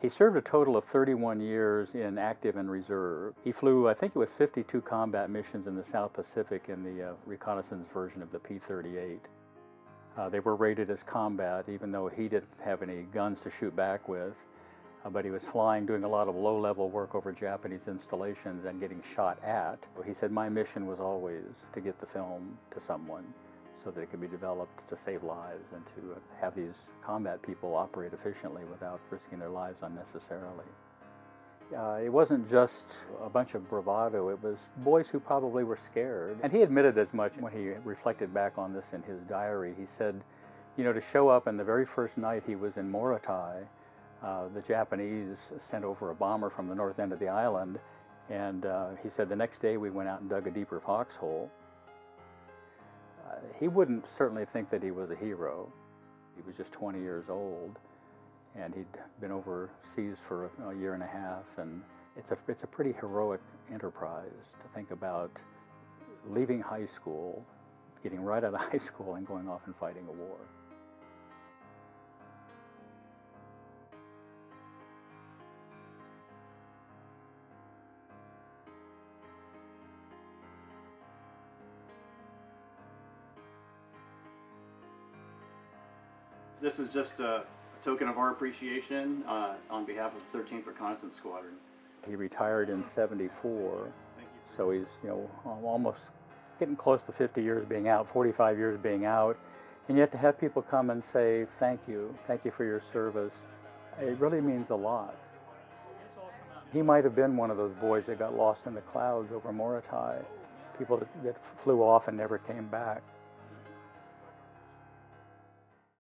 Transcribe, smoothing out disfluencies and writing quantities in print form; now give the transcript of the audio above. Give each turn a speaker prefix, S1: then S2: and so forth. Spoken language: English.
S1: He served a total of 31 years in active and reserve. He flew, I think it was 52 combat missions in the South Pacific in the reconnaissance version of the P-38. They were rated as combat, even though he didn't have any guns to shoot back with. But he was flying, doing a lot of low-level work over Japanese installations and getting shot at. He said, my mission was always to get the film to someone so that it could be developed to save lives and to have these combat people operate efficiently without risking their lives unnecessarily. It wasn't just a bunch of bravado, it was boys who probably were scared. And he admitted as much when he reflected back on this in his diary. He said, you know, to show up and the very first night he was in Morotai, the Japanese sent over a bomber from the north end of the island, and he said the next day we went out and dug a deeper foxhole. He wouldn't certainly think that he was a hero. He was just 20 years old, and he'd been overseas for a year and a half, and it's a pretty heroic enterprise to think about leaving high school, getting right out of high school and going off and fighting a war.
S2: This is just a token of our appreciation on behalf of the 13th Reconnaissance Squadron.
S1: He retired in '74, so he's, you know, almost getting close to 50 years being out, 45 years being out, and yet to have people come and say thank you for your service, it really means a lot. He might have been one of those boys that got lost in the clouds over Morotai, people that flew off and never came back.